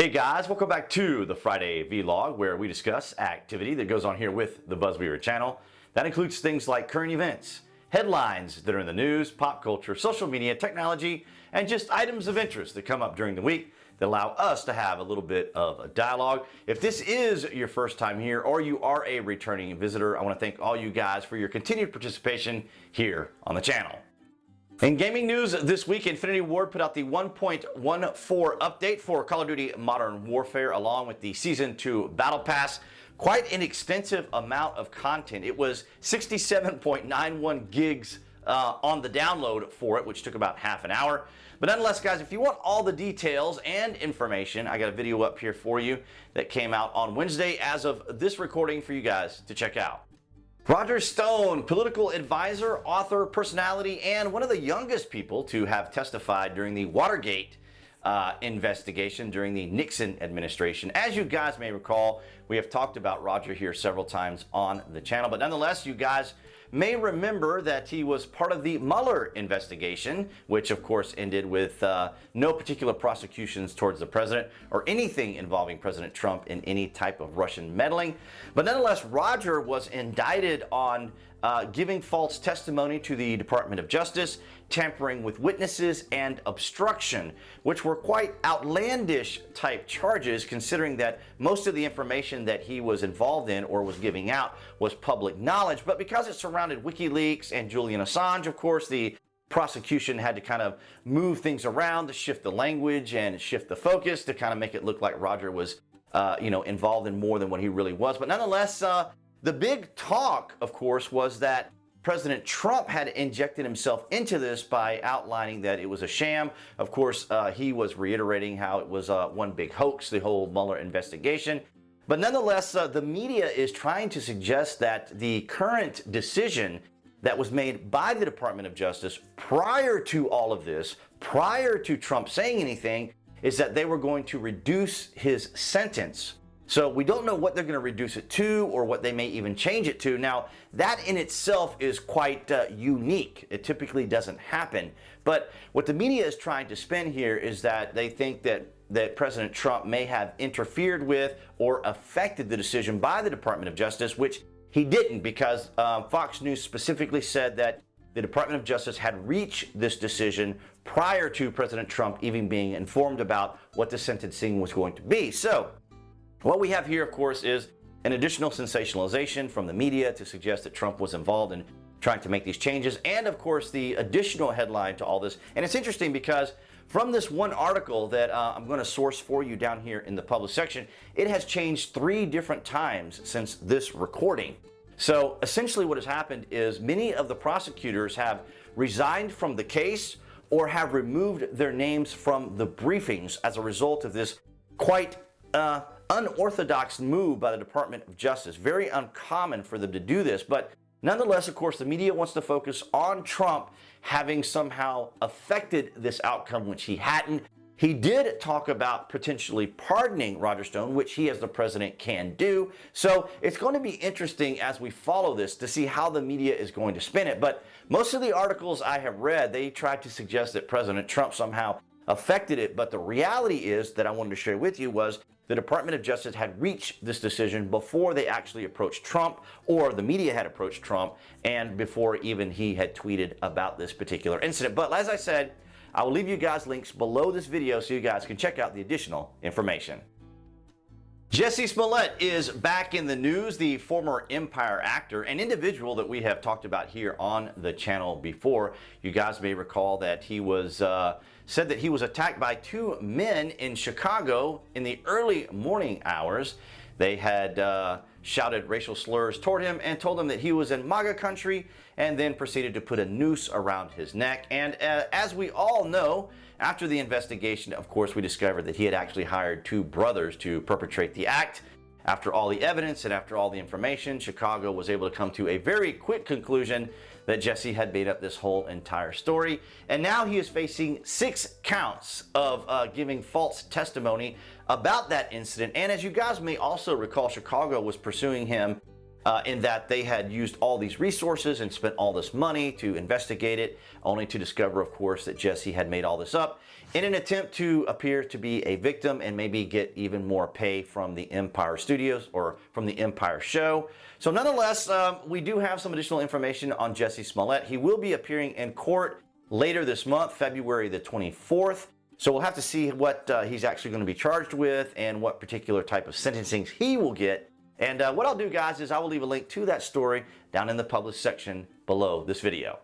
Hey guys, welcome back to the Friday Vlog, where we discuss activity that goes on here with the BuzWeaver channel. That includes things like current events, headlines that are in the news, pop culture, social media, technology, and just items of interest that come up during the week that allow us to have a little bit of a dialogue. If this is your first time here or you are a returning visitor, I want to thank all you guys for your continued participation here on the channel. In gaming news this week, Infinity Ward put out the 1.14 update for Call of Duty Modern Warfare along with the Season 2 Battle Pass. Quite an extensive amount of content. It was 67.91 gigs on the download for it, which took about half an hour. But nonetheless, guys, if you want all the details and information, I got a video up here for you that came out on Wednesday as of this recording for you guys to check out. Roger Stone, political advisor, author, personality, and one of the youngest people to have testified during the Watergate investigation during the Nixon administration. As you guys may recall, we have talked about Roger here several times on the channel, but nonetheless, you guys may remember that he was part of the Mueller investigation, which of course ended with no particular prosecutions towards the president or anything involving President Trump in any type of Russian meddling. But nonetheless, Roger was indicted on giving false testimony to the Department of Justice, tampering with witnesses, and obstruction, which were quite outlandish type charges considering that most of the information that he was involved in or was giving out was public knowledge. But because it surrounded WikiLeaks and Julian Assange, of course, the prosecution had to kind of move things around to shift the language and shift the focus to kind of make it look like Roger was involved in more than what he really was. But nonetheless, the big talk, of course, was that President Trump had injected himself into this by outlining that it was a sham. Of course, he was reiterating how it was one big hoax, the whole Mueller investigation. But nonetheless, the media is trying to suggest that the current decision that was made by the Department of Justice prior to all of this, prior to Trump saying anything, is that they were going to reduce his sentence. So we don't know what they're going to reduce it to or what they may even change it to. Now, that in itself is quite unique. It typically doesn't happen. But what the media is trying to spin here is that they think that President Trump may have interfered with or affected the decision by the Department of Justice, which he didn't, because Fox News specifically said that the Department of Justice had reached this decision prior to President Trump even being informed about what the sentencing was going to be. So what we have here, of course, is an additional sensationalization from the media to suggest that Trump was involved in trying to make these changes, and of course the additional headline to all this. And it's interesting because from this one article that I'm going to source for you down here in the published section, it has changed 3 different times since this recording. So essentially what has happened is many of the prosecutors have resigned from the case or have removed their names from the briefings as a result of this quite unorthodox move by the Department of Justice. Very uncommon for them to do this, but nonetheless, of course, the media wants to focus on Trump having somehow affected this outcome, which he hadn't. He did talk about potentially pardoning Roger Stone, which he as the president can do. So it's going to be interesting as we follow this to see how the media is going to spin it. But most of the articles I have read, they tried to suggest that President Trump somehow affected it. But the reality is that I wanted to share with you was the Department of Justice had reached this decision before they actually approached Trump, or the media had approached Trump, and before even he had tweeted about this particular incident. But as I said, I will leave you guys links below this video so you guys can check out the additional information. Jussie Smollett is back in the news. The former Empire actor, an individual that we have talked about here on the channel before. You guys may recall that he was said that he was attacked by 2 men in Chicago in the early morning hours. They had shouted racial slurs toward him and told him that he was in MAGA country, and then proceeded to put a noose around his neck. And as we all know, after the investigation, of course, we discovered that he had actually hired 2 brothers to perpetrate the act. After all the evidence and after all the information, Chicago was able to come to a very quick conclusion that Jussie had made up this whole entire story. And now he is facing 6 counts of giving false testimony about that incident. And as you guys may also recall, Chicago was pursuing him in that they had used all these resources and spent all this money to investigate it, only to discover, of course, that Jussie had made all this up in an attempt to appear to be a victim and maybe get even more pay from the Empire Studios or from the Empire show. So nonetheless, we do have some additional information on Jussie Smollett. He will be appearing in court later this month, February the 24th. So we'll have to see what he's actually going to be charged with and what particular type of sentencing he will get. And what I'll do, guys, is I will leave a link to that story down in the published section below this video.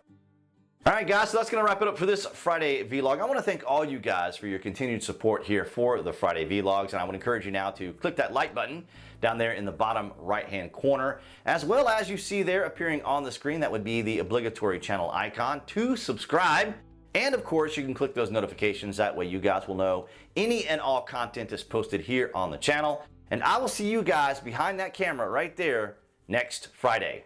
All right, guys, so that's going to wrap it up for this Friday vlog. I want to thank all you guys for your continued support here for the Friday vlogs, and I would encourage you now to click that like button down there in the bottom right-hand corner, as well as you see there appearing on the screen, that would be the obligatory channel icon to subscribe. And of course, you can click those notifications. That way you guys will know any and all content is posted here on the channel. And I will see you guys behind that camera right there next Friday.